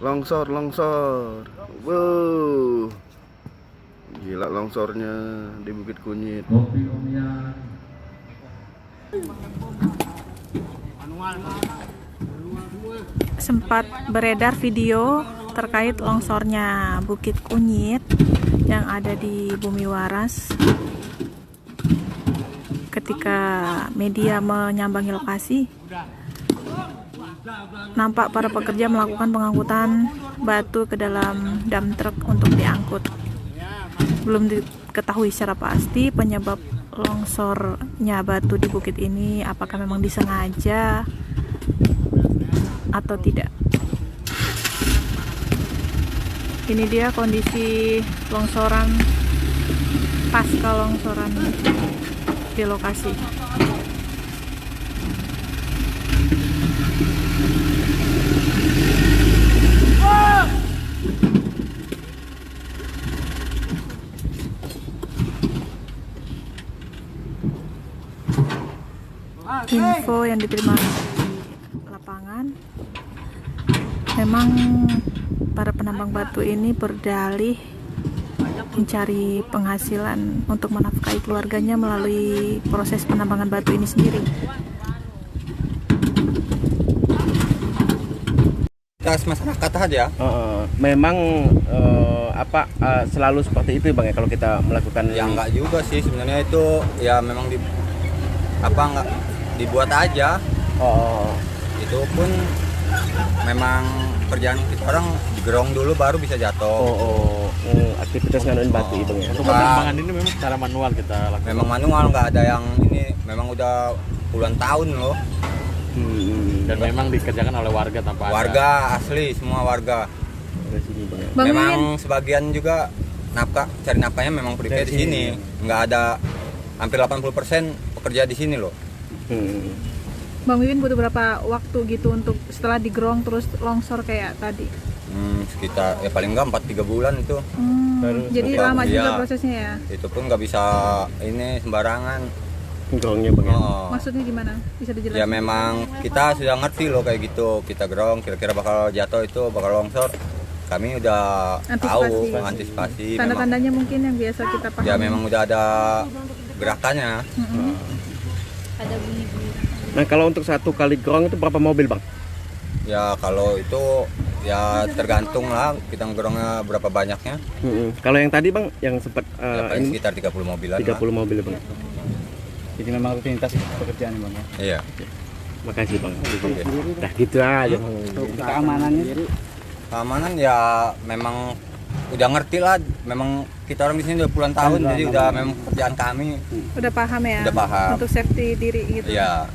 Longsor, longsor. Wow. Gila longsornya di Bukit Kunyit. Sempat beredar video terkait longsornya Bukit Kunyit yang ada di Bumi Waras. Ketika media menyambangi lokasi, nampak para pekerja melakukan pengangkutan batu ke dalam dump truck untuk diangkut. Belum diketahui secara pasti penyebab longsornya batu di bukit ini, apakah memang disengaja atau tidak. Ini dia kondisi longsoran, pasca longsoran di lokasi. Info yang diterima di lapangan, memang para penambang batu ini berdalih mencari penghasilan untuk menafkahi keluarganya melalui proses penambangan batu ini sendiri. Kas masyarakat aja. Memang selalu seperti itu bang ya kalau kita melakukan. Ya enggak juga sih sebenarnya, itu ya memang enggak dibuat aja. Itu pun memang kerjaan kita orang digerong dulu baru bisa jatuh. Aktivitas nganuin batu itu ya. Untuk penambangan ini memang secara manual kita lakukan. Memang manual, nggak ada yang ini. Memang udah puluhan tahun loh. Dan memang dikerjakan oleh warga tanpa warga asli, semua warga. Memang sebagian juga cari nafkahnya memang pribadi di sini. Nggak ada, hampir 80% pekerja di sini loh. Bang Wiwin butuh berapa waktu gitu untuk setelah digerong terus longsor kayak tadi? Sekitar ya paling enggak 4-3 bulan itu. Jadi lama juga prosesnya ya? Itu pun nggak bisa ini sembarangan gerongnya bang ya. Maksudnya gimana? Bisa dijelaskan? Ya memang kita sudah ngerti loh kayak gitu. Kita gerong kira-kira bakal jatuh, itu bakal longsor. Kami udah tahu antisipasi. Tanda-tandanya mungkin yang biasa kita pahami. Ya memang udah ada gerakannya. Ada bunyi-bunyi. Nah kalau untuk satu kali gerong itu berapa mobil bang? Ya kalau itu ya tergantung lah kita ngerongnya berapa banyaknya. Kalau yang tadi bang yang sempat Ya paling sekitar 30 mobilan. 30 mobil bang. Jadi memang rutinitas pekerjaan bang ya. Iya. Makasih bang. Nah gitu aja bang. Keamanannya? Keamanan ya memang udah ngerti lah. Memang kita orang di sini udah puluhan tahun, jadi udah memang pekerjaan kami. Udah paham ya? Udah paham. Untuk safety diri gitu. Iya.